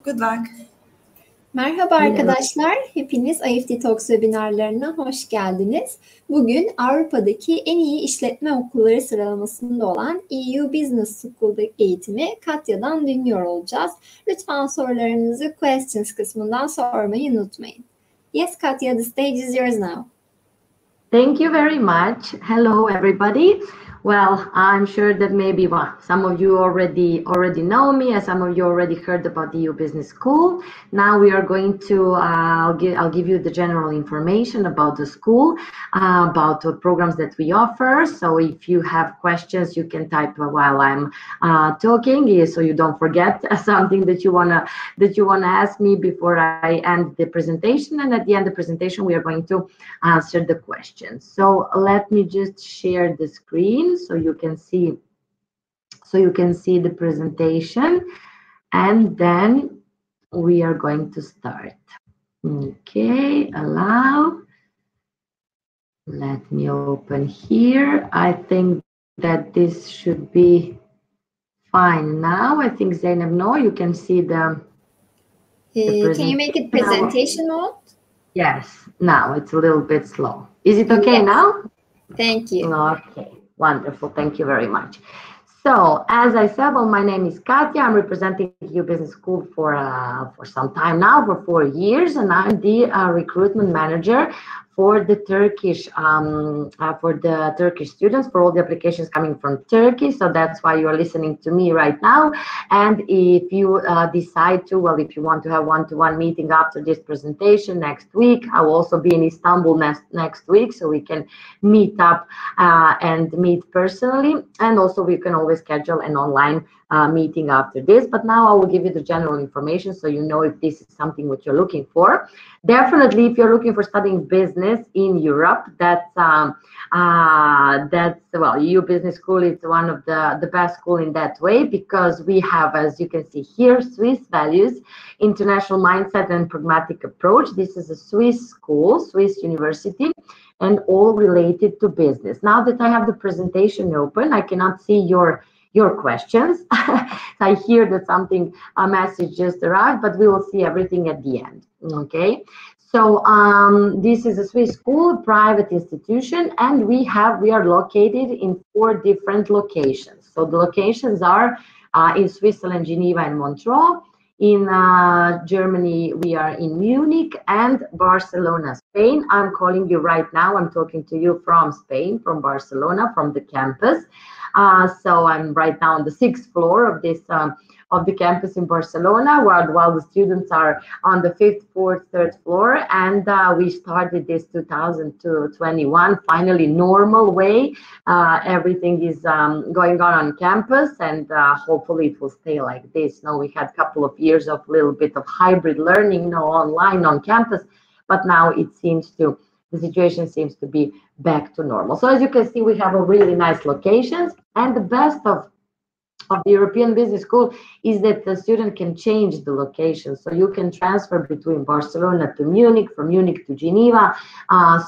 Good luck. Merhaba arkadaşlar, hepiniz IEFT Talks webinarlarına hoş geldiniz. Bugün Avrupa'daki en iyi işletme okulları sıralamasında olan EU Business School'da eğitimi Katya'dan dinliyor olacağız. Lütfen sorularınızı questions kısmından sormayı unutmayın. Yes, Katya, the stage is yours now. Thank you very much. Hello, everybody. Well, I'm sure that maybe some of you already know me, and some of you already heard about the EU Business School. Now we are going to, I'll give you the general information about the school, about the programs that we offer. So if you have questions, you can type while I'm talking, so you don't forget something that you wanna ask me before I end the presentation. And at the end of the presentation, we are going to answer the questions. So let me just share the screen. So you can see the presentation, and then we are going to start. Okay, allow. Let me open here. I think that this should be fine now. I think Zainab, no, you can see the can you make it presentation mode? Yes, now it's a little bit slow. Is it okay now? Thank you. Okay. Wonderful, thank you very much. So, as I said, well, my name is Katya. I'm representing EU Business School for some time now, for 4 years, and I'm the recruitment manager for the Turkish students, for all the applications coming from Turkey. So that's why you are listening to me right now. And if you decide to, well, if you want to have one-to-one meeting after this presentation next week, I will also be in Istanbul next week, so we can meet up and meet personally. And also we can always schedule an online meeting after this. But now I will give you the general information so you know if this is something what you're looking for. Definitely, if you're looking for studying business in Europe, that's well, EU Business School is one of the best school in that way, because we have, as you can see here, Swiss values, international mindset, and pragmatic approach. This is a Swiss school, Swiss university, and all related to business. Now that I have the presentation open, I cannot see your questions. I hear that a message just arrived, but we will see everything at the end. Okay, so this is a Swiss school, private institution, and we are located in 4 different locations. So the locations are in Switzerland, Geneva, and Montreux. In Germany, we are in Munich, and Barcelona, Spain. I'm calling you right now. I'm talking to you from Spain, from Barcelona, from the campus. So I'm right now on the 6th floor of this of the campus in Barcelona, while the students are on the 5th, 4th, 3rd floor. And we started this 2021, finally normal way. Everything is going on campus, and hopefully it will stay like this. Now we had a couple of years of little bit of hybrid learning, online, on campus, but now the situation seems to be back to normal. So as you can see, we have a really nice locations, and the best of the European Business School is that the student can change the location. So you can transfer between Barcelona to Munich, from Munich to Geneva.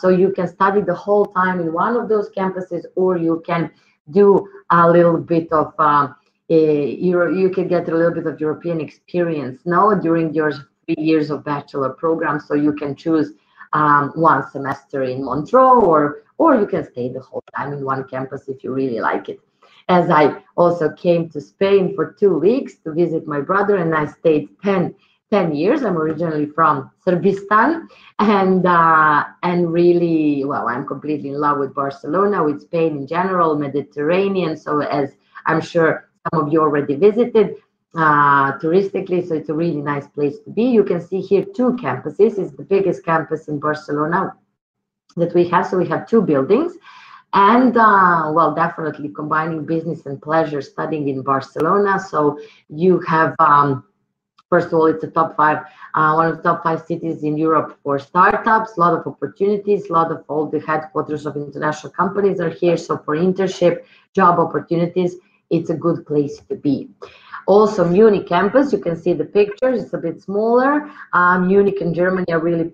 So you can study the whole time in one of those campuses, or you can do a little bit of you can get a little bit of European experience during your 3 years of bachelor program. So you can choose 1 semester in Montreux, or you can stay the whole time in one campus if you really like it. As I also came to Spain for 2 weeks to visit my brother, and I stayed 10 years. I'm originally from Sırbistan, and really, well, I'm completely in love with Barcelona, with Spain in general, Mediterranean. So as I'm sure some of you already visited touristically, so it's a really nice place to be. You can see here 2 campuses. It's the biggest campus in Barcelona that we have. So we have 2 buildings. And well, definitely combining business and pleasure studying in Barcelona. So you have, first of all, it's a top 5, one of the top 5 cities in Europe for startups. A lot of opportunities, a lot of all the headquarters of international companies are here. So for internship, job opportunities, it's a good place to be. Also, Munich campus, you can see the pictures. It's a bit smaller. Munich and Germany are a really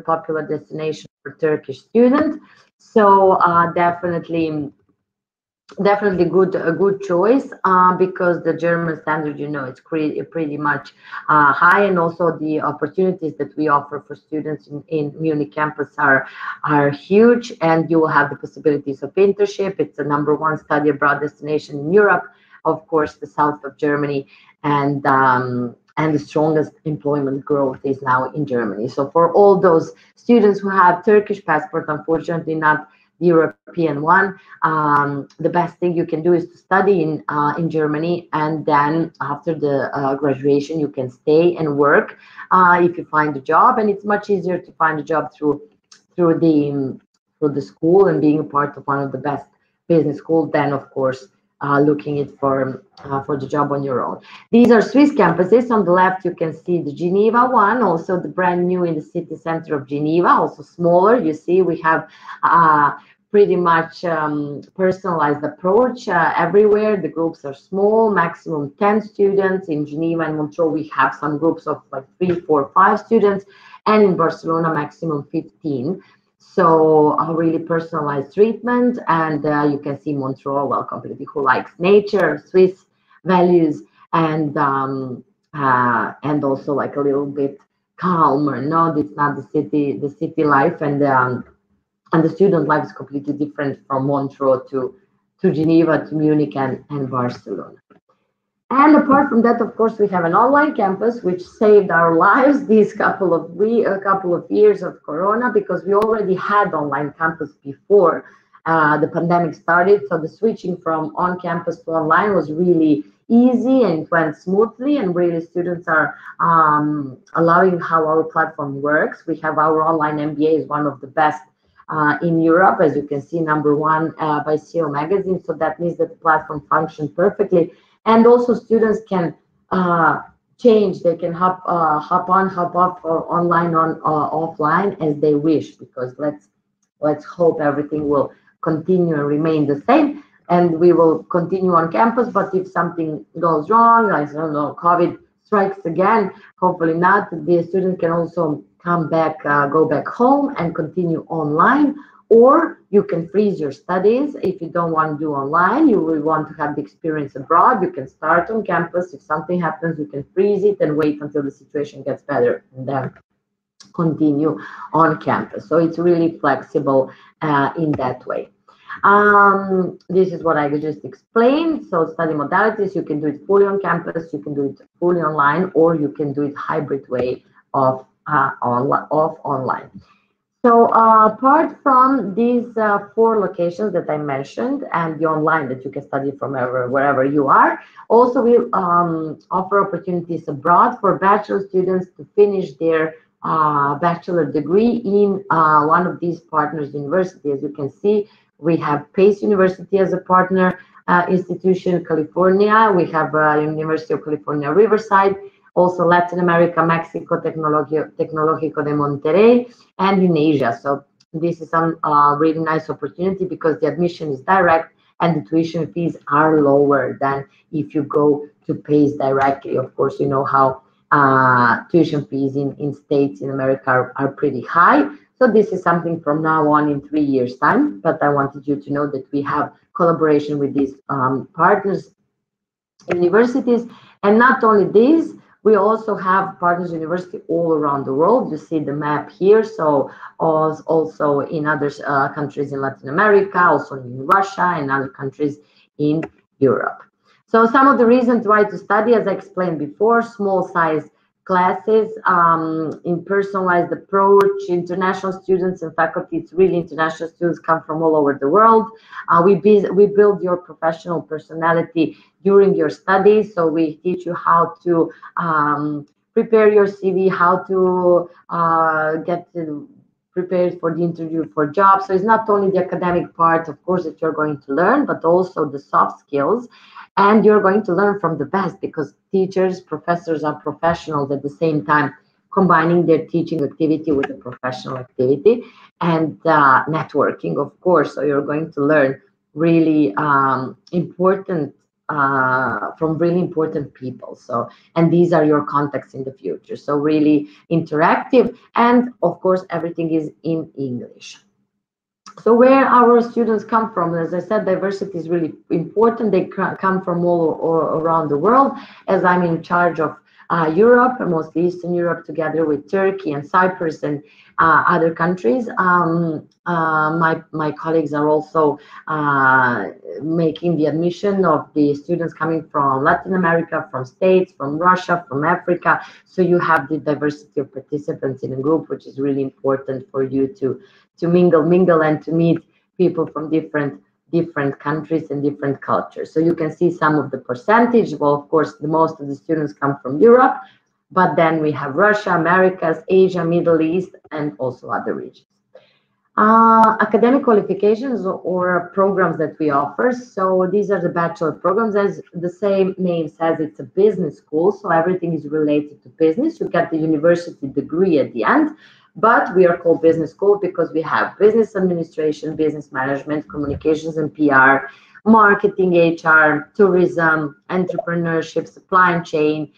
popular destination for Turkish students. So definitely definitely a good choice because the German standard, you know, it's pretty much high, and also the opportunities that we offer for students in Munich campus are huge, and you will have the possibilities of internship. It's the #1 study abroad destination in Europe, of course, the south of Germany, and the strongest employment growth is now in Germany. So for all those students who have Turkish passport, unfortunately not the European one, the best thing you can do is to study in Germany, and then after the graduation you can stay and work if you find a job, and it's much easier to find a job through the school and being a part of one of the best business schools than, of course, looking it for the job on your own. These are Swiss campuses. On the left you can see the Geneva one, also the brand new in the city center of Geneva, also smaller. You see we have pretty much personalized approach everywhere. The groups are small, maximum 10 students. In Geneva and Montreal we have some groups of like 3, 4, 5 students, and in Barcelona maximum 15. So a really personalized treatment, and you can see Montreal, well, completely who likes nature, Swiss values, and also like a little bit calmer. No, it's not the city life, and the student life is completely different from Montreal to Geneva, to Munich and Barcelona. And apart from that, of course, we have an online campus which saved our lives these couple of years of Corona, because we already had online campus before the pandemic started. So the switching from on campus to online was really easy and it went smoothly, and really students are allowing how our platform works. We have our online MBA is one of the best in Europe, as you can see, #1 by CEO magazine. So that means that the platform functions perfectly. And also students can change, they can hop on, hop off online, offline as they wish, because let's hope everything will continue and remain the same, and we will continue on campus. But if something goes wrong, I don't know, COVID strikes again, hopefully not, the student can also come back, go back home and continue online. Or you can freeze your studies. If you don't want to do online, you will want to have the experience abroad, you can start on campus. If something happens, you can freeze it and wait until the situation gets better, and then continue on campus. So it's really flexible in that way. This is what I just explained. So study modalities, you can do it fully on campus, you can do it fully online, or you can do it hybrid way of online. So apart from these 4 locations that I mentioned and the online that you can study from wherever you are, also we offer opportunities abroad for bachelor students to finish their bachelor degree in one of these partners universities. As you can see, we have Pace University as a partner institution, California. We have University of California, Riverside. Also Latin America, Mexico, Tecnológico de Monterrey, and in Asia. So this is some really nice opportunity because the admission is direct and the tuition fees are lower than if you go to PACE directly. Of course, you know how tuition fees in states in America are pretty high. So this is something from now on in 3 years' time. But I wanted you to know that we have collaboration with these partners universities. And not only these, we also have partners university all around the world. You see the map here. So also in other countries in Latin America, also in Russia and other countries in Europe. So some of the reasons why to study, as I explained before, small size classes, in personalized approach, international students and faculty. It's really international students come from all over the world. We build your professional personality during your studies. So we teach you how to prepare your CV, how to get prepared for the interview for jobs. So it's not only the academic part, of course, that you're going to learn, but also the soft skills. And you're going to learn from the best because teachers, professors are professionals at the same time, combining their teaching activity with the professional activity and networking, of course. So you're going to learn really important from really important people. So, and these are your contacts in the future. So really interactive, and of course, everything is in English. So where our students come from, as I said, diversity is really important. They come from all around the world. As I'm in charge of Europe, mostly Eastern Europe, together with Turkey and Cyprus and other countries. My colleagues are also making the admission of the students coming from Latin America, from States, from Russia, from Africa. So you have the diversity of participants in a group, which is really important for you to mingle and to meet people from different countries and different cultures. So you can see some of the percentage. Well, of course, the most of the students come from Europe, but then we have Russia, Americas, Asia, Middle East, and also other regions. Academic qualifications or programs that we offer. So these are the bachelor programs. As the same name says, it's a business school, so everything is related to business. You get the university degree at the end, but we are called business school because we have business administration, business management, communications and PR, marketing, HR, tourism, entrepreneurship, supply chain,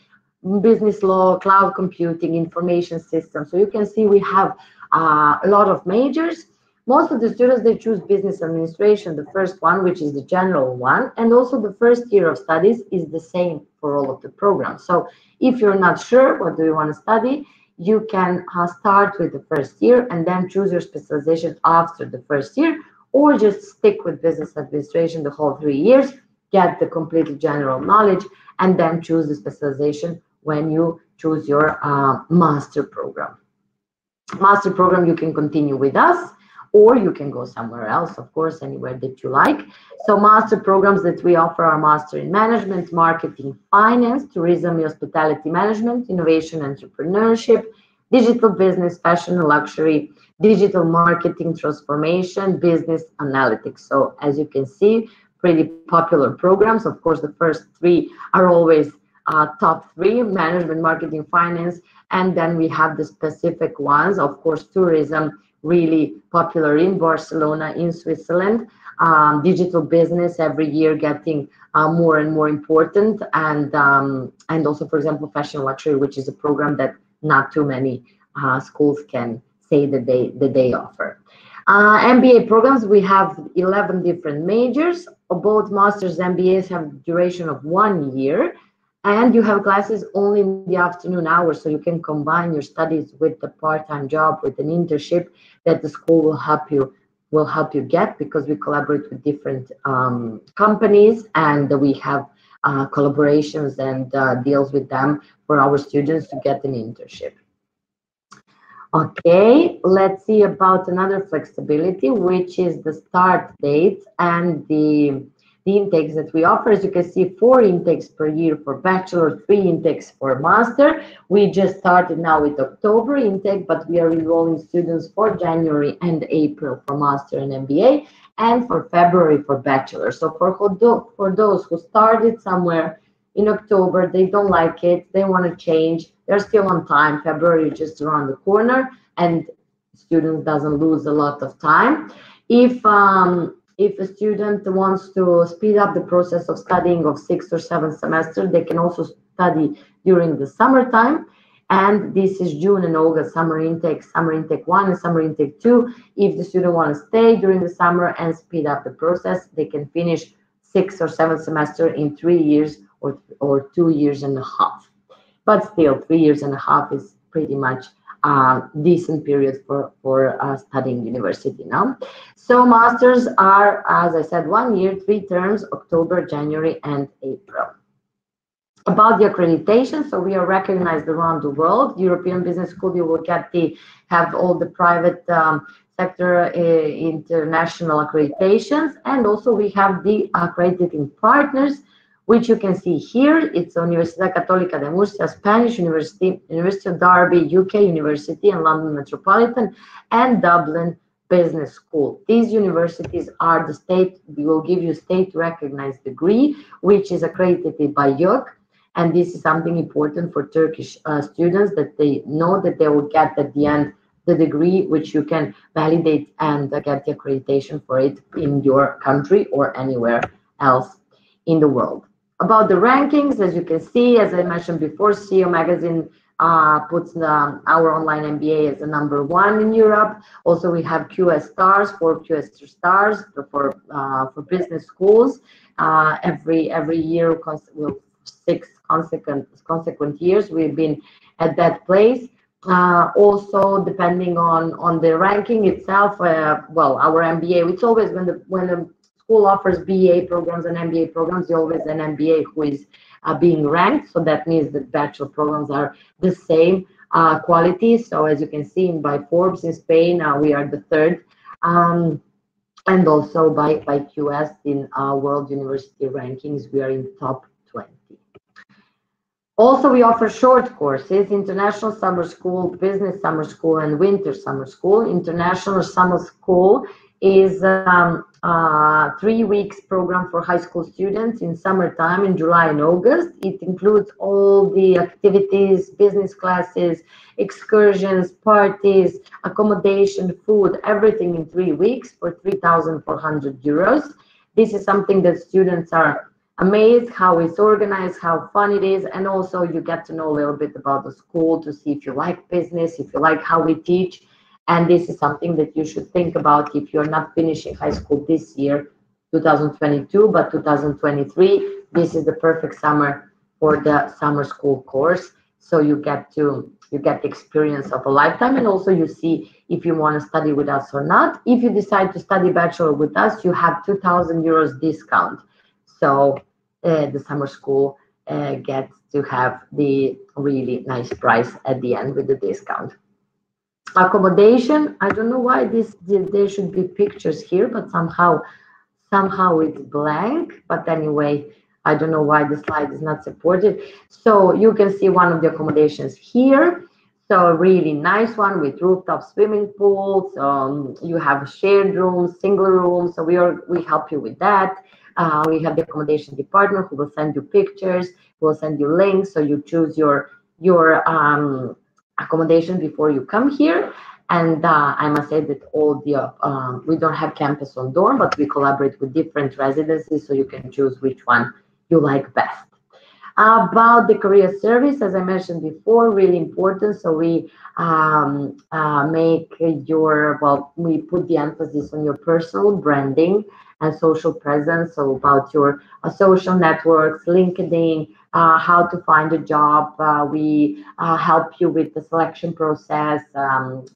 business law, cloud computing, information systems. So you can see we have a lot of majors. Most of the students, they choose business administration, the first one, which is the general one. And also the first year of studies is the same for all of the programs. So if you're not sure what do you want to study, you can start with the first year and then choose your specialization after the first year, or just stick with business administration the whole 3 years, get the completely general knowledge, and then choose the specialization when you choose your master program. Master program, you can continue with us, or you can go somewhere else, of course, anywhere that you like. So master programs that we offer are master in management, marketing, finance, tourism, hospitality management, innovation, entrepreneurship, digital business, fashion and luxury, digital marketing transformation, business analytics. So as you can see, pretty popular programs. Of course, the first three are always top three: management, marketing, finance, and then we have the specific ones. Of course, tourism, really popular in Barcelona, in Switzerland. Digital business every year getting more and more important, and also, for example, fashion luxury, which is a program that not too many schools can say that they offer. MBA programs, we have 11 different majors. Both masters MBAs have duration of 1 year, and you have classes only in the afternoon hours, so you can combine your studies with the part-time job, with an internship that the school will help you get, because we collaborate with different companies, and we have collaborations and deals with them for our students to get an internship. Okay, let's see about another flexibility, which is the start date and the intakes that we offer. As you can see, 4 intakes per year for bachelor, 3 intakes for master. We just started now with October intake, but we are enrolling students for January and April for master and MBA, and for February for bachelor. So for those who started somewhere in October, they don't like it, they want to change, they're still on time. February is just around the corner, and students doesn't lose a lot of time. If a student wants to speed up the process of studying of 6 or 7 semesters, they can also study during the summertime. And this is June and August summer intake 1 and summer intake 2. If the student wants to stay during the summer and speed up the process, they can finish 6 or 7 semesters in 3 years or 2 years and a half. But still, 3 years and a half is pretty much decent period for studying university now. So masters are, as I said, 1 year, 3 terms: October, January, and April. About the accreditation, so we are recognized around the world. European Business School, you will have all the private sector international accreditations, and also we have the accrediting partners, which you can see here. It's Universidad Católica de Murcia, Spanish University, University of Derby, UK University, and London Metropolitan, and Dublin Business School. These universities are the state, we will give you state recognized degree, which is accredited by YÖK. And this is something important for Turkish students, that they know that they will get at the end the degree, which you can validate and get the accreditation for it in your country or anywhere else in the world. About the rankings, as you can see, as I mentioned before, CEO Magazine puts our online MBA as the #1 in Europe. Also, we have QS stars, 4 QS stars for business schools. Every year, 6 consequent years, we've been at that place. Also, depending on the ranking itself, well, our MBA, it's always when a school offers BA programs and MBA programs, there's always an MBA who is being ranked. So that means that bachelor programs are the same quality. So as you can see by Forbes in Spain, we are the 3rd. And also by QS in World University rankings, we are in top 20. Also, we offer short courses: International Summer School, Business Summer School, and Winter Summer School. International Summer School is 3 weeks program for high school students in summertime, in July and August. It includes all the activities, business classes, excursions, parties, accommodation, food, everything in 3 weeks for 3,400 euros. This is something that students are amazed how it's organized, how fun it is, and also you get to know a little bit about the school to see if you like business, if you like how we teach. And this is something that you should think about if you're not finishing high school this year, 2022, but 2023. This is the perfect summer for the summer school course. So you get the experience of a lifetime, and also you see if you want to study with us or not. If you decide to study bachelor with us, you have 2,000 euros discount. So the summer school gets to have the really nice price at the end with the discount. Accommodation, I don't know why there should be pictures here, but somehow it's blank. But anyway, I don't know why the slide is not supported. So you can see one of the accommodations here. So a really nice one with rooftop swimming pools. You have shared rooms, single rooms. So we help you with that. We have the accommodation department who will send you pictures, who will send you links, so you choose your accommodation before you come here. And I must say that all the we don't have campus on dorm, but we collaborate with different residences, so you can choose which one you like best. About the career service, as I mentioned before, really important. So we we put the emphasis on your personal branding and social presence. So about your social networks, LinkedIn, how to find a job. We help you with the selection process.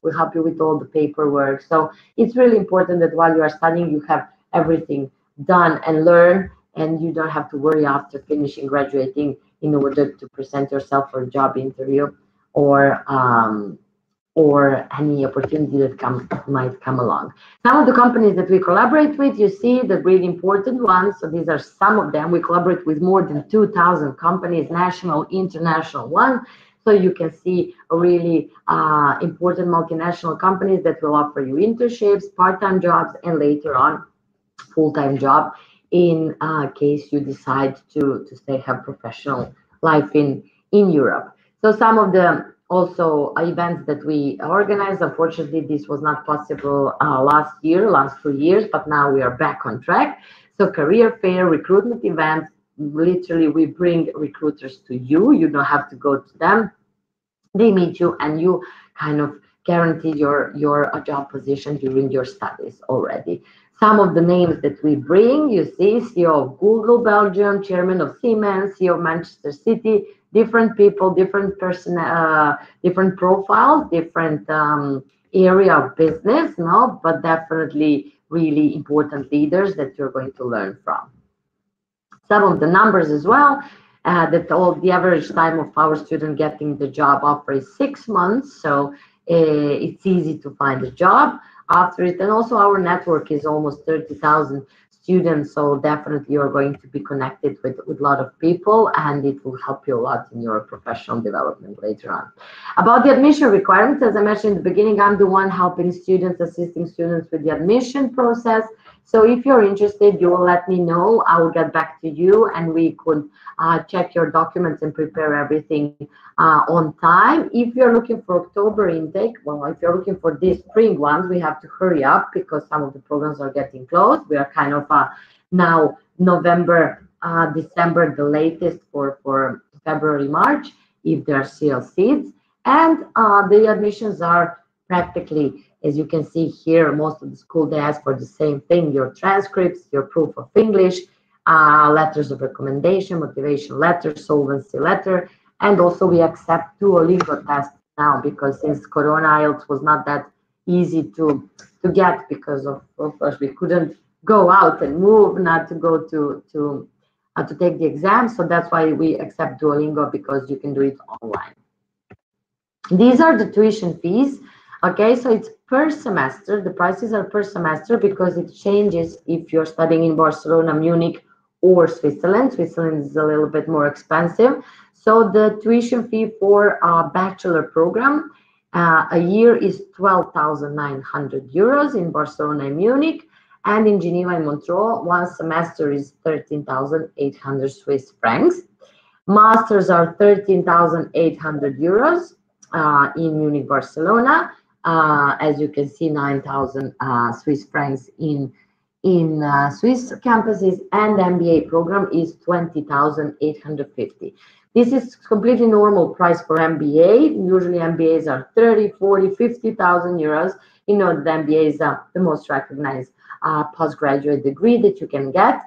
We help you with all the paperwork. So it's really important that while you are studying, you have everything done and learn, and you don't have to worry after finishing graduating in order to present yourself for a job interview or any opportunity that might come along. Some of the companies that we collaborate with, you see the really important ones. So these are some of them. We collaborate with more than 2,000 companies, national, international one. So you can see a really important multinational companies that will offer you internships, part-time jobs, and later on full-time job in case you decide to stay have professional life in Europe. So some of the also events that we organized, unfortunately, this was not possible last 2 years, but now we are back on track. So career fair, recruitment events, literally we bring recruiters to you. You don't have to go to them. They meet you and you kind of guarantee your job position during your studies already. Some of the names that we bring, you see, CEO of Google Belgium, chairman of Siemens, CEO of Manchester City, different people, different person, different profiles, different area of business, no, but definitely really important leaders that you're going to learn from. Some of the numbers as well, that all the average time of our student getting the job offer is 6 months, so it's easy to find a job after it. And also our network is almost 30,000 students, so definitely you're going to be connected with a lot of people, and it will help you a lot in your professional development later on. About the admission requirements, as I mentioned in the beginning, I'm the one helping students, assisting students with the admission process. So if you're interested, you will let me know. I will get back to you, and we could check your documents and prepare everything on time. If you're looking for October intake, well, if you're looking for these spring ones, we have to hurry up because some of the programs are getting closed. We are kind of now November, December, the latest for February, March. if there are still seats. And the admissions are practically, as you can see here, most of the school, they ask for the same thing: your transcripts, your proof of English, letters of recommendation, motivation letter, solvency letter, and also we accept Duolingo tests now, because since Corona, IELTS was not that easy to get, because of course we couldn't go out and move, not to go to take the exam. So that's why we accept Duolingo, because you can do it online. These are the tuition fees. Okay, so it's per semester. The prices are per semester because it changes if you're studying in Barcelona, Munich, or Switzerland. Switzerland is a little bit more expensive. So the tuition fee for a bachelor program a year is 12,900 euros in Barcelona and Munich, and in Geneva and Montreux, one semester is 13,800 Swiss francs. Masters are 13,800 euros in Munich, Barcelona. As you can see, 9,000 Swiss francs in Swiss campuses, and the MBA program is 20,850. This is completely normal price for MBA. Usually MBAs are 30, 40, 50,000 euros. You know, the MBA is the most recognized postgraduate degree that you can get,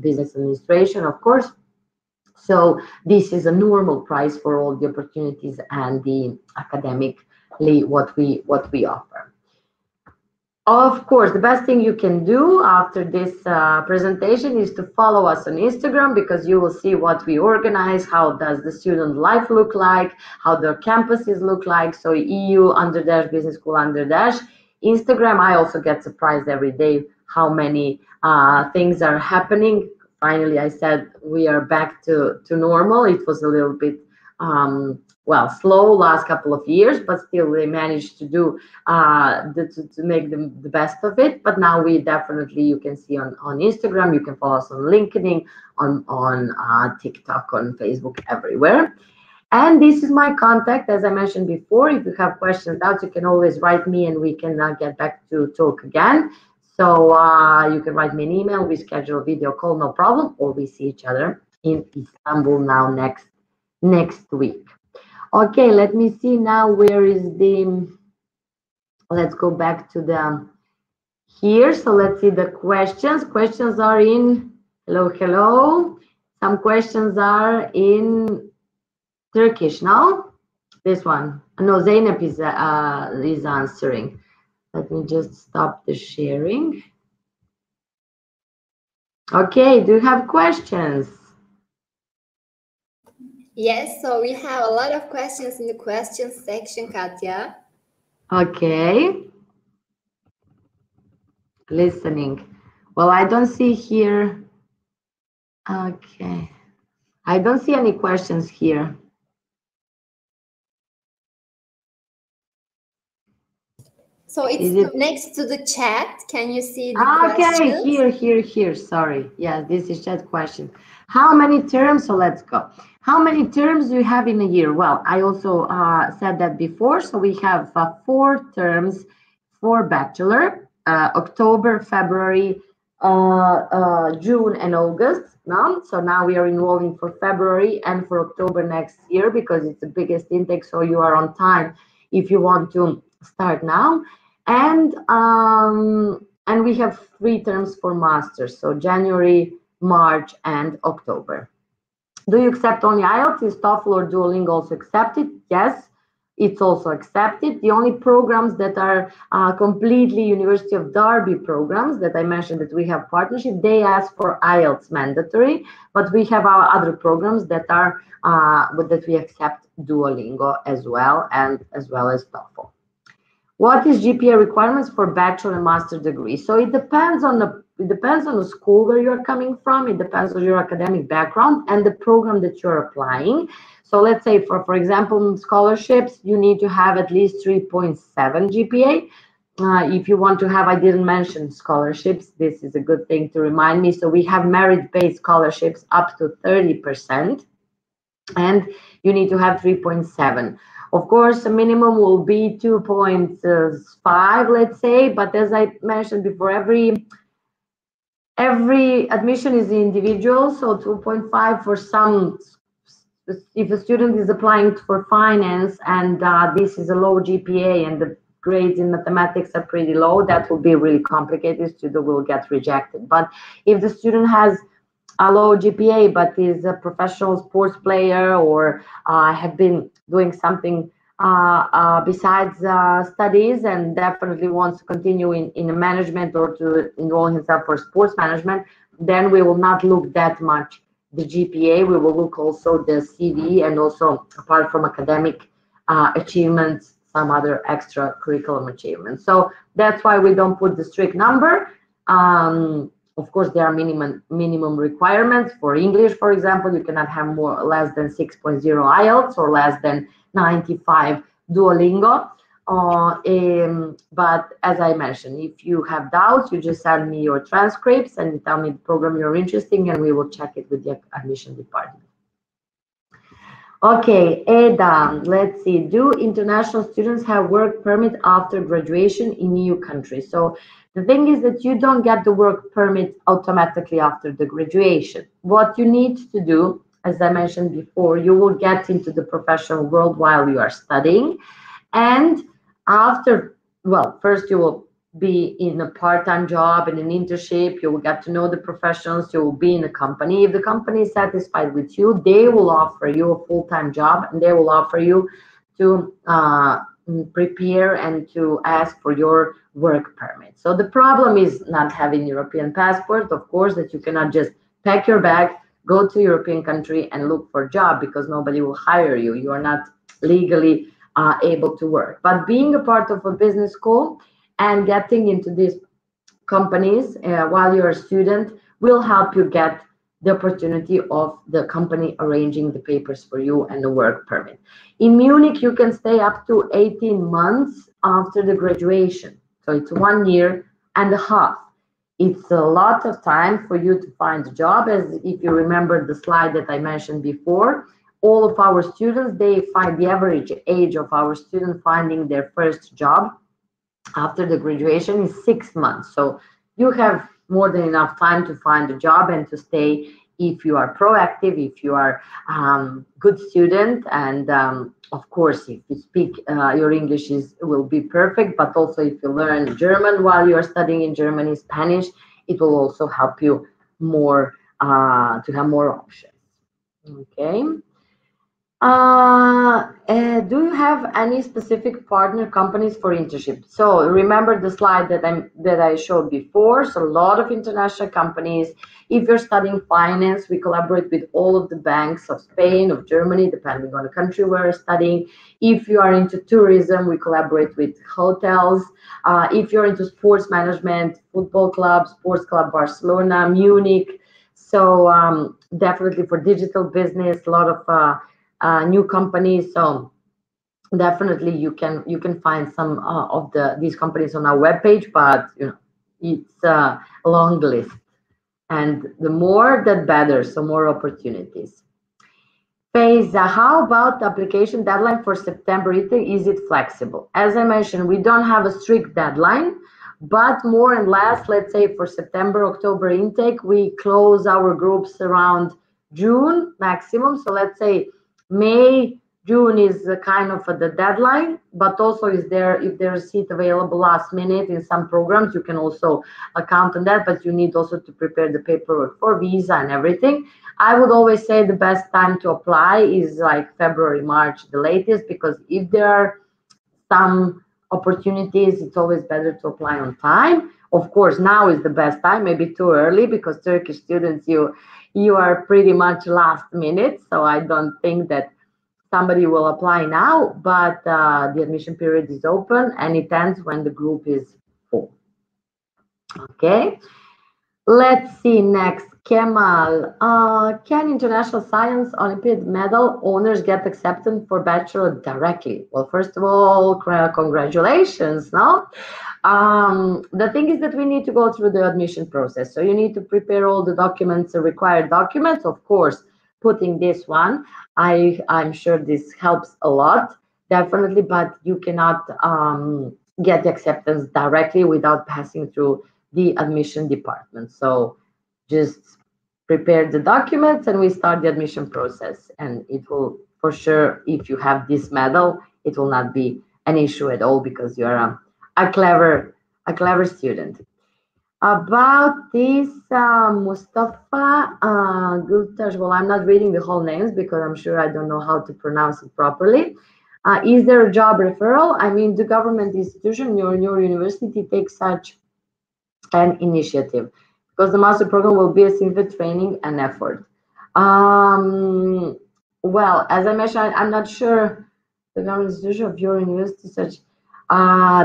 business administration, of course. So this is a normal price for all the opportunities and the academically what we offer. Of course, the best thing you can do after this presentation is to follow us on Instagram, because you will see what we organize, how does the student life look like, how their campuses look like. So EU_business school_ Instagram. I also get surprised every day how many things are happening. Finally, I said we are back to normal. It was a little bit slow last couple of years, but still we managed to do to make the best of it. But now we definitely, you can see on Instagram, you can follow us on LinkedIn, on TikTok, on Facebook, everywhere. And this is my contact, as I mentioned before. If you have questions, doubts, you can always write me and we can get back to talk again. So you can write me an email, we schedule a video call, no problem, or we see each other in Istanbul now next week. Okay, let me see now where is let's go back to here. So let's see the questions. Questions are in, hello. Some questions are in Turkish, no? This one, no, Zeynep is answering. Let me just stop the sharing. Okay, do you have questions? Yes, so we have a lot of questions in the questions section, Katya. Okay. Listening. Well, I don't see here. Okay. I don't see any questions here. So it's next to the chat. Can you see the questions? Okay, here. Sorry. Yeah, this is chat question. How many terms? So let's go. How many terms do you have in a year? Well, I also said that before. So we have 4 terms for bachelor, October, February, June, and August. No? So now we are enrolling for February and for October next year, because it's the biggest intake. So you are on time if you want to start now. And we have 3 terms for masters. So January, March, and October. Do you accept only IELTS? Is TOEFL or Duolingo also accepted? Yes, it's also accepted. The only programs that are completely University of Derby programs that I mentioned that we have partnership, they ask for IELTS mandatory, but we have our other programs that are that we accept Duolingo as well, and as well as TOEFL. What is GPA requirements for bachelor and master degree? So it depends on the school where you're coming from. It depends on your academic background and the program that you're applying. So let's say for example, scholarships, you need to have at least 3.7 GPA. If you want to have, I didn't mention scholarships. This is a good thing to remind me. So we have merit-based scholarships up to 30%, and you need to have 3.7. Of course, the minimum will be 2.5, let's say, but as I mentioned before, every admission is individual, so 2.5 for some if a student is applying for finance and this is a low GPA and the grades in mathematics are pretty low, that will be really complicated. Student will get rejected. But if the student has a low GPA but is a professional sports player or have been doing something besides studies and definitely wants to continue in management or to enroll himself for sports management, then we will not look that much the GPA. We will look also the CV and also, apart from academic achievements, some other extra curriculum achievements. So that's why we don't put the strict number. Of course, there are minimum requirements. For English, for example, you cannot have less than 6.0 IELTS or less than 95 Duolingo. But as I mentioned, if you have doubts, you just send me your transcripts and tell me the program you're interested in, and we will check it with the admission department. Okay, Eda, let's see. Do international students have work permit after graduation in EU countries? So the thing is that you don't get the work permit automatically after the graduation. What you need to do, as I mentioned before, you will get into the professional world while you are studying. And after, well, first you will be in a part-time job, in an internship, you will get to know the professionals, you will be in a company. If the company is satisfied with you, they will offer you a full-time job and they will offer you to prepare and to ask for your work permit. So the problem is not having European passport, of course, that you cannot just pack your bag, go to European country and look for a job because nobody will hire you. You are not legally able to work. But being a part of a business school and getting into these companies while you're a student will help you get the opportunity of the company arranging the papers for you and the work permit. In Munich, you can stay up to 18 months after the graduation. So it's 1 year and a half. It's a lot of time for you to find a job. As if you remember the slide that I mentioned before, all of our students, they find the average age of our students finding their first job after the graduation is 6 months. So you have more than enough time to find a job and to stay if you are proactive, if you are good student, and of course, if you speak, your English will be perfect, but also if you learn German while you are studying in Germany, Spanish, it will also help you more to have more options. Okay. Do you have any specific partner companies for internship? So remember the slide that I showed before. So a lot of international companies. If you're studying finance, we collaborate with all of the banks of Spain, of Germany, depending on the country where you're studying. If you are into tourism, we collaborate with hotels. If you're into sports management, football club, Sports Club Barcelona, Munich. So definitely for digital business, a lot of new companies. So definitely you can find some of these companies on our webpage, but it's a long list, and the more the better, so more opportunities. Phase, how about the application deadline for September intake? Is it flexible? As I mentioned, we don't have a strict deadline, but more and less, let's say for September, October intake, we close our groups around June maximum. So let's say May, June is kind of the deadline, but also if there's a seat available last minute in some programs, you can also count on that, but you need also to prepare the paperwork for visa and everything. I would always say the best time to apply is like February, March, the latest, because if there are some opportunities, it's always better to apply on time. Of course, now is the best time, maybe too early, because Turkish students, you are pretty much last minute. So I don't think that somebody will apply now, but the admission period is open and it ends when the group is full. Okay, let's see next. Kemal, can International Science Olympiad medal owners get accepted for Bachelor directly? Well, first of all, congratulations, no? The thing is that we need to go through the admission process. So you need to prepare all the documents, the required documents, of course, putting this one. I'm sure this helps a lot, definitely, but you cannot get the acceptance directly without passing through the admission department. So just prepare the documents, and we start the admission process. And it will, for sure, if you have this medal, it will not be an issue at all because you're a clever student. About this, Mustafa Gultaj, well, I'm not reading the whole names because I'm sure I don't know how to pronounce it properly. Is there a job referral? I mean, the government institution, your university takes such an initiative because the master program will be a significant training and effort. Well, as I mentioned, I'm not sure the government institution of your university such.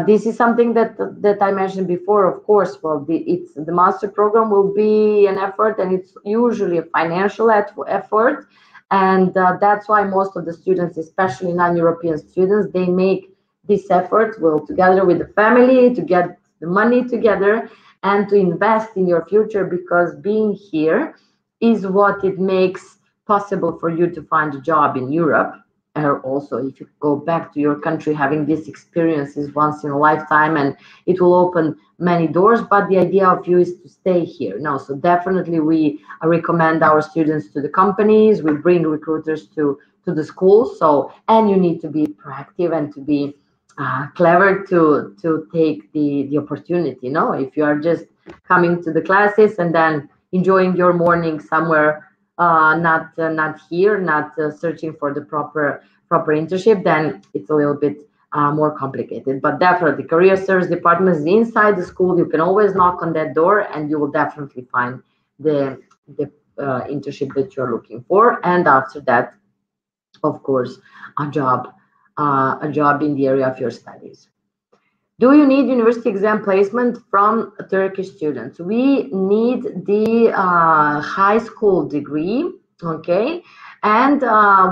This is something that I mentioned before. Of course, well, the master program will be an effort, and it's usually a financial effort, and that's why most of the students, especially non-European students, they make this effort, well, together with the family, to get the money together and to invest in your future, because being here is what it makes possible for you to find a job in Europe. Or also, if you go back to your country, having this experience is once in a lifetime, and it will open many doors. But the idea of you is to stay here. No, so definitely we recommend our students to the companies. We bring recruiters to the schools. So, and you need to be proactive and to be clever to take the opportunity. No, if you are just coming to the classes and then enjoying your morning somewhere, not here, not searching for the proper internship, then it's a little bit more complicated. But definitely, career service department is inside the school. You can always knock on that door, and you will definitely find the internship that you're looking for. And after that, of course, a job in the area of your studies. Do you need university exam placement from Turkish students? We need the high school degree, okay? And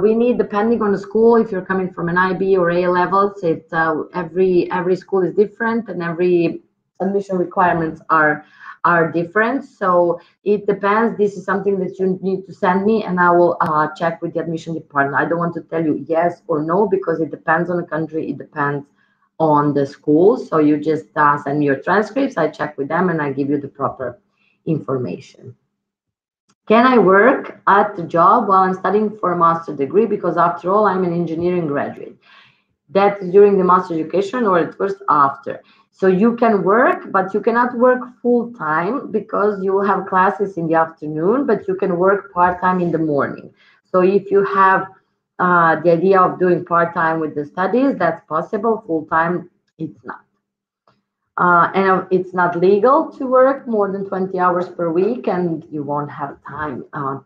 we need, depending on the school, if you're coming from an IB or A levels, every school is different, and every admission requirements are different. So it depends. This is something that you need to send me, and I will check with the admission department. I don't want to tell you yes or no because it depends on the country. It depends on the school. So you just send me your transcripts, I check with them, and I give you the proper information. Can I work at the job while I'm studying for a master's degree? Because after all, I'm an engineering graduate. That's during the master education, or at first after. So you can work, but you cannot work full time because you will have classes in the afternoon, but you can work part-time in the morning. So if you have the idea of doing part-time with the studies, that's possible. Full-time, it's not. And it's not legal to work more than 20 hours per week, and you won't have time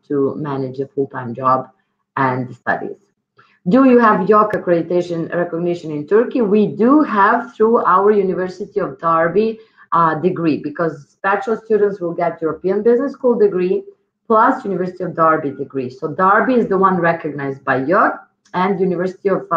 to manage a full-time job and studies. Do you have YOK accreditation recognition in Turkey? We do have through our University of Derby degree, because bachelor students will get European Business School degree plus University of Derby degree. So Derby is the one recognized by YOK, and University of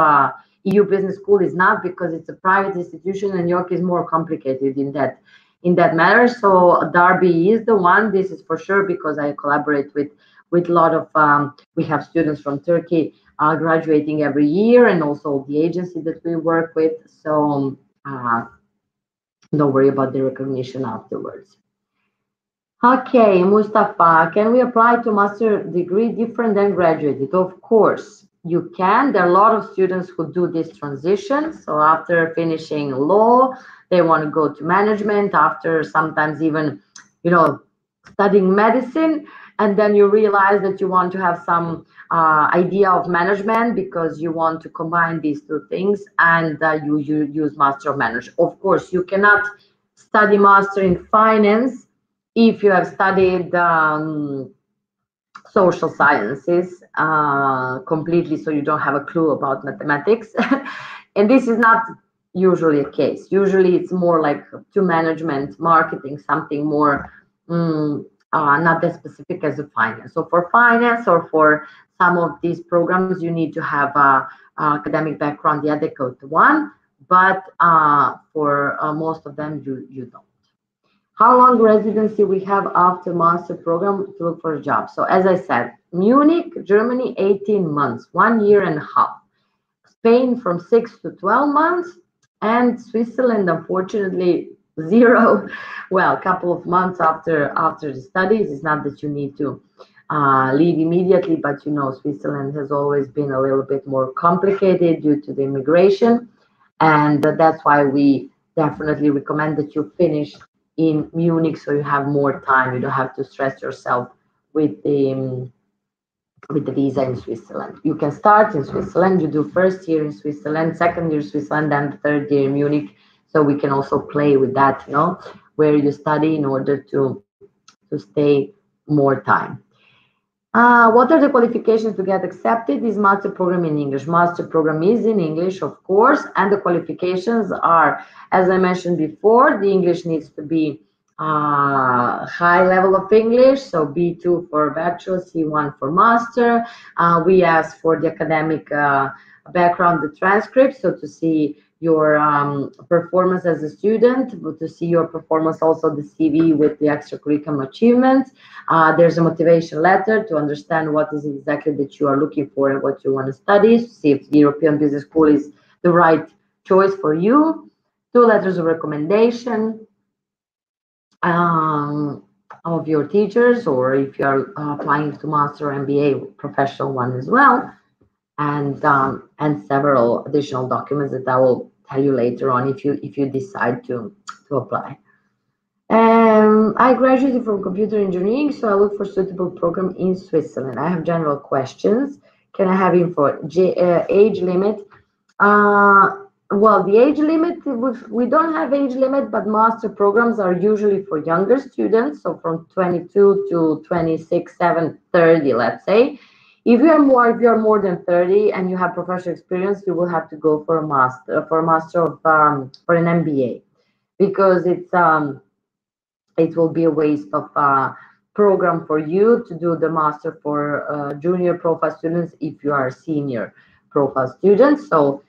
EU Business School is not, because it's a private institution, and YOK is more complicated in that matter. So Derby is the one. This is for sure, because I collaborate with a lot of we have students from Turkey graduating every year, and also the agency that we work with. So don't worry about the recognition afterwards. Okay, Mustafa, can we apply to master degree different than graduated? Of course, you can. There are a lot of students who do this transition. So after finishing law, they want to go to management, after sometimes even, studying medicine. And then you realize that you want to have some idea of management, because you want to combine these two things, and you use Master of Management. Of course, you cannot study Master in Finance if you have studied social sciences completely, so you don't have a clue about mathematics. And this is not usually a case. Usually it's more like to management, marketing, something more not as specific as a finance. So for finance or for some of these programs, you need to have a academic background, the adequate one, but for most of them, you don't. How long residency we have after master program to look for a job? So as I said, Munich, Germany, 18 months, 1 year and a half. Spain from 6 to 12 months, and Switzerland, unfortunately, zero, well, a couple of months after the studies. It's not that you need to leave immediately, but you know, Switzerland has always been a little bit more complicated due to the immigration, and that's why we definitely recommend that you finish in Munich, so you have more time. You don't have to stress yourself with the visa in Switzerland. You can start in Switzerland. You do first year in Switzerland, second year in Switzerland, then third year in Munich. So we can also play with that, you know, where you study in order to stay more time. What are the qualifications to get accepted? Is master program in English. Master program is in English, of course, and the qualifications are, as I mentioned before, the English needs to be high level of English, so B2 for bachelor, C1 for master. We ask for the academic background, the transcript, so to see your performance as a student, to see your performance, also the CV with the extracurricular achievements. There's a motivation letter to understand what is exactly that you are looking for and what you want to study, to see if the European Business School is the right choice for you. 2 letters of recommendation of your teachers, or if you are applying to master or MBA, professional one as well, and several additional documents that I will tell you later on if you decide to apply. I graduated from computer engineering, so I look for suitable program in Switzerland. I have general questions. Can I have info? Age limit? Well, the age limit, we don't have age limit, but master programs are usually for younger students, so from 22 to 26, 7, 30, let's say. If you are more than 30 and you have professional experience, you will have to go for a master, for an MBA, because it will be a waste of program for you to do the master for junior profile students if you are a senior profile student. So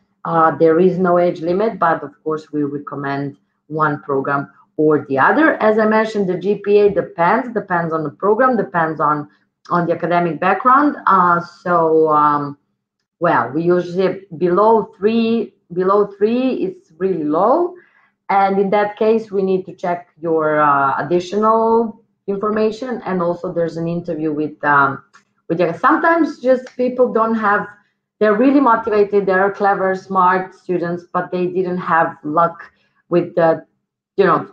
there is no age limit, but of course we recommend one program or the other. As I mentioned, the GPA depends on the program, depends on the academic background. Well, we usually below three is really low, and in that case we need to check your additional information, and also there's an interview with sometimes just people don't have, they're really motivated, they're clever, smart students, but they didn't have luck with the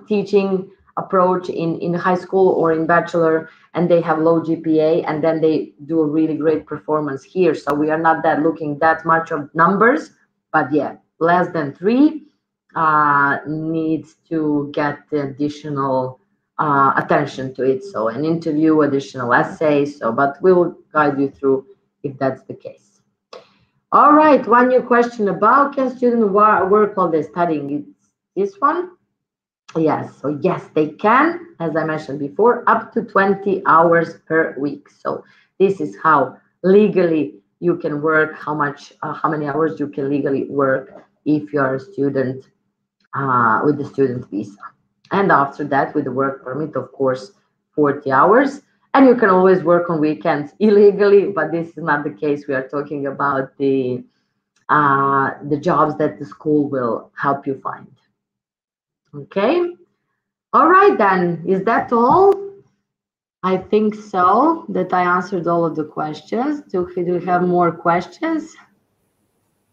teaching approach in high school or in bachelor, and they have low GPA, and then they do a really great performance here. So we are not looking that much of numbers, but yeah, less than 3 needs to get the additional attention to it. So an interview, additional essays. But we will guide you through if that's the case. All right, one new question about, can students work while they're studying? It's this one. Yes, so yes, they can, as I mentioned before, up to 20 hours per week. So this is how legally you can work, how many hours you can legally work if you are a student with the student visa. And after that, with the work permit, of course, 40 hours. And you can always work on weekends illegally, but this is not the case. We are talking about the jobs that the school will help you find. Okay. All right, then. Is that all? I think so, that I answered all of the questions. Do we have more questions?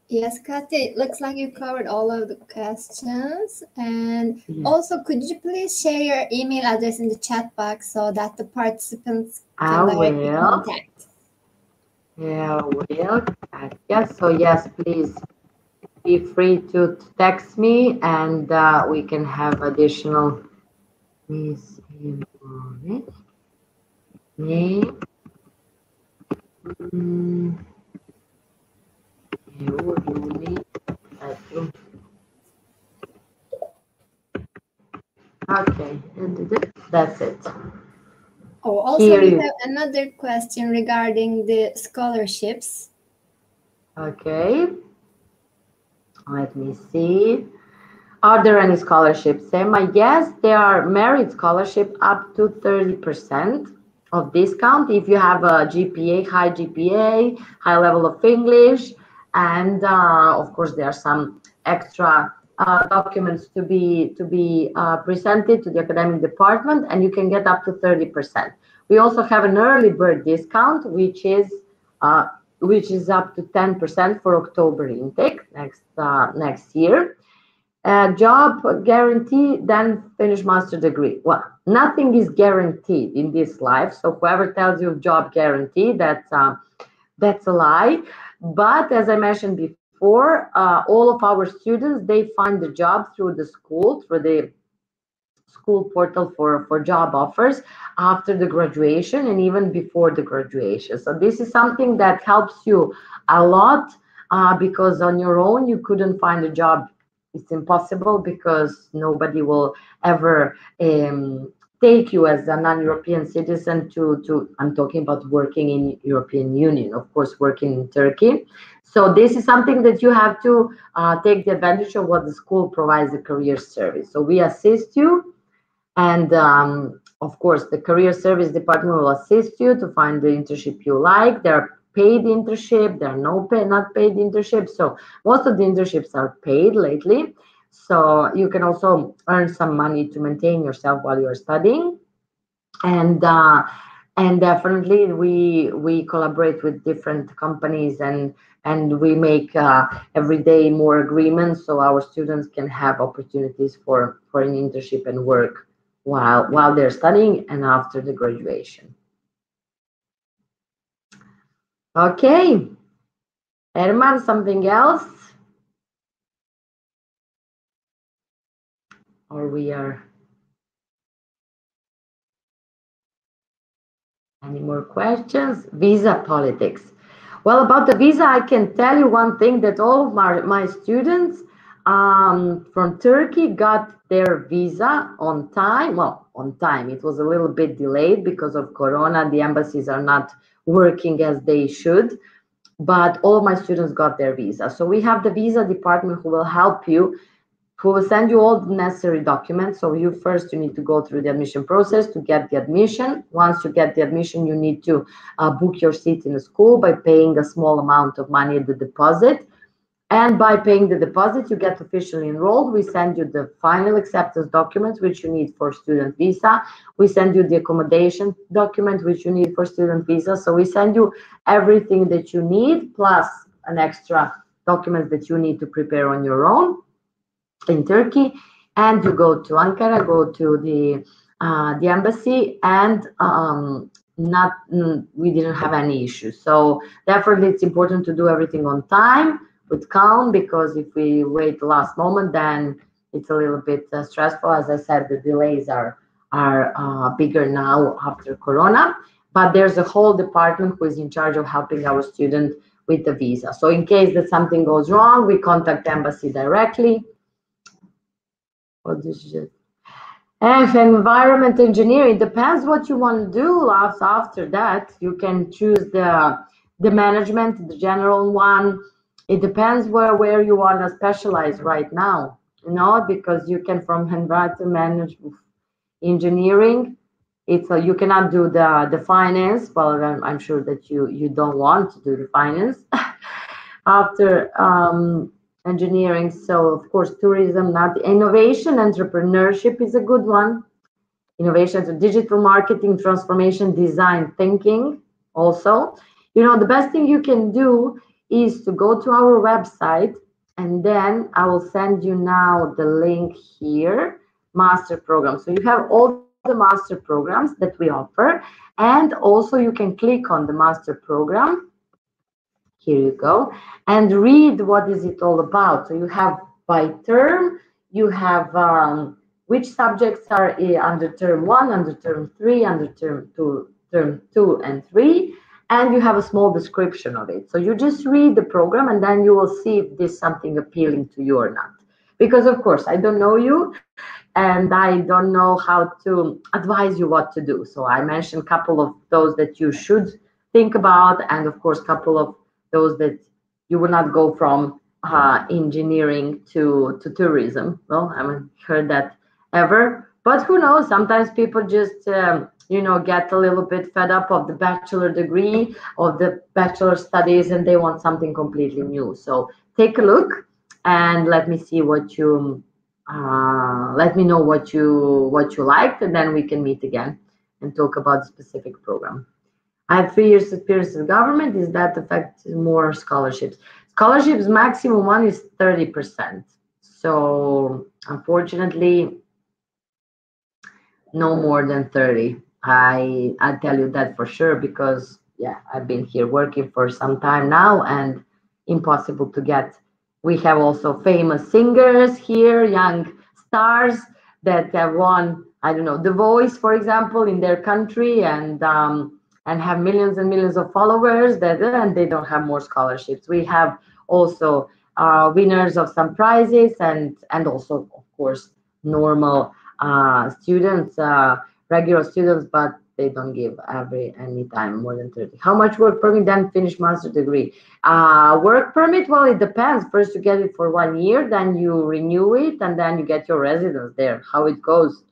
Yes, Katya, it looks like you covered all of the questions. And also, could you please share your email address in the chat box so that the participants can directly contact? Yeah, I will. Katya. So yes, please be free to text me, and we can have additional name. Okay, and that's it. Oh, also we have another question regarding the scholarships. Okay. Let me see. Are there any scholarships, Emma? Yes, there are merit scholarship up to 30% of discount if you have a GPA, high GPA, high level of English, and of course there are some extra documents to be presented to the academic department, and you can get up to 30%. We also have an early bird discount, which is up to 10% for October intake next year. Job guarantee, then finish master degree. Well, nothing is guaranteed in this life. So whoever tells you job guarantee, that's a lie. But as I mentioned before, all of our students, they find the job through the school portal for job offers after the graduation and even before the graduation. So this is something that helps you a lot because on your own you couldn't find a job. It's impossible because nobody will ever take you as a non-European citizen to I'm talking about working in European Union, of course, working in Turkey. So this is something that you have to take the advantage of what the school provides, the career service. So we assist you, and of course, the career service department will assist you to find the internship you like. There are paid internship, there are not paid internships. So most of the internships are paid lately. So you can also earn some money to maintain yourself while you're studying. And definitely we collaborate with different companies and we make every day more agreements so our students can have opportunities for an internship and work while they're studying and after the graduation. Okay, Herman, something else? Or we are... Any more questions? Visa politics. Well, about the visa, I can tell you one thing, that all of my students from Turkey got their visa on time. Well, on time. It was a little bit delayed because of Corona. The embassies are not working as they should, but all of my students got their visa. So we have the visa department who will help you, who will send you all the necessary documents. So you need to go through the admission process to get the admission. Once you get the admission, you need to book your seat in the school by paying a small amount of money at the deposit. And by paying the deposit, you get officially enrolled. We send you the final acceptance documents, which you need for student visa. We send you the accommodation document, which you need for student visa. So we send you everything that you need, plus an extra document that you need to prepare on your own in Turkey. And you go to Ankara, go to the embassy, and we didn't have any issues. So therefore, it's important to do everything on time, with calm, because if we wait the last moment, then it's a little bit stressful. As I said, the delays are bigger now after Corona, but there's a whole department who is in charge of helping our student with the visa. So in case that something goes wrong, we contact the embassy directly. And environment engineering, depends what you want to do. After that, you can choose the management, the general one. It depends where you want to specialize right now, because you can from environment manage engineering. You cannot do the finance. Well, I'm sure that you don't want to do the finance after engineering. So of course, tourism, not innovation, entrepreneurship is a good one. Innovation to digital marketing, transformation, design thinking also. The best thing you can do is to go to our website, and then I will send you now the link here, master program. So you have all the master programs that we offer, and also you can click on the master program. Here you go, and read what is it all about. So you have by term, you have which subjects are under term 1, under term 3, under term 2 and 3. And you have a small description of it. So you just read the program, and then you will see if there's something appealing to you or not. Because of course, I don't know you, and I don't know how to advise you what to do. So I mentioned a couple of those that you should think about, and of course, a couple of those that you will not go from engineering to tourism. Well, I haven't heard that ever, but who knows? Sometimes people just get a little bit fed up of the bachelor degree, of the bachelor studies, and they want something completely new. So take a look, and let me see what you let me know what you liked, and then we can meet again and talk about the specific program. I have 3 years experience in government. Is that affect more scholarships? Scholarships maximum one is 30%. So unfortunately, no more than 30. I tell you that for sure, because yeah, I've been here working for some time now, and impossible to get. We have also famous singers here, young stars that have won, I don't know, The Voice, for example, in their country, and have millions and millions of followers, and they don't have more scholarships. We have also winners of some prizes, and also, of course, normal students, regular students, but they don't give any time more than 30. How much work permit, then finish master's degree? Work permit, well, it depends. First you get it for 1 year, then you renew it, and then you get your residence there. How it goes,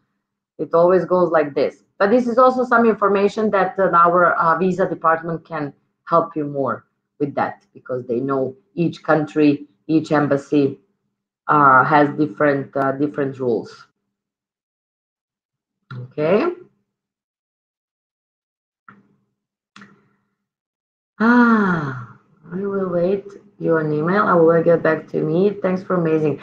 it always goes like this. But this is also some information that our visa department can help you more with that, because they know each country, each embassy has different rules. Okay. I will wait you an email. I will get back to me. Thanks for amazing.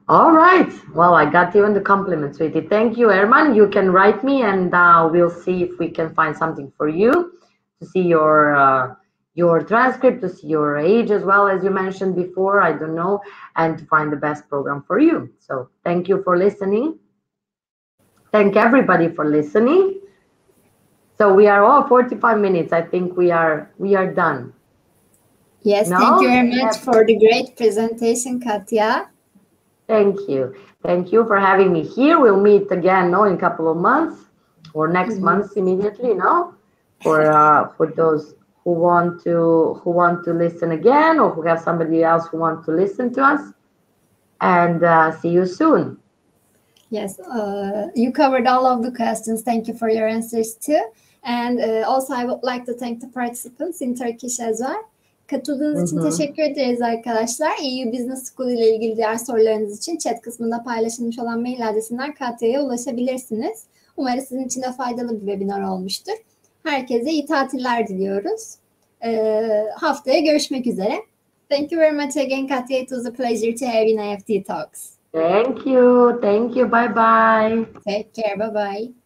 All right. Well, I got even the compliment, sweetie. Thank you, Herman. You can write me, and we'll see if we can find something for you to see your transcript, to see your age as well, as you mentioned before. I don't know, and to find the best program for you. So thank you for listening. Thank everybody for listening. So we are all 45 minutes. I think we are done. Yes, no? Thank you very much for the great presentation, Katya. Thank you. Thank you for having me here. We'll meet again in a couple of months, or next month immediately, for those who want to listen again, or who have somebody else who wants to listen to us. And see you soon. Yes, you covered all of the questions. Thank you for your answers too. And also I would like to thank the participants in Turkish as well. Katıldığınız için teşekkür ederiz arkadaşlar. EU Business School ile ilgili diğer sorularınız için chat kısmında paylaşılmış olan mail adresinden Katya'ya ulaşabilirsiniz. Umarım sizin için de faydalı bir webinar olmuştur. Herkese iyi tatiller diliyoruz. Haftaya görüşmek üzere. Thank you very much again, Katya. It was a pleasure to have you in IEFT Talks. Thank you. Thank you. Bye-bye. Take care. Bye-bye.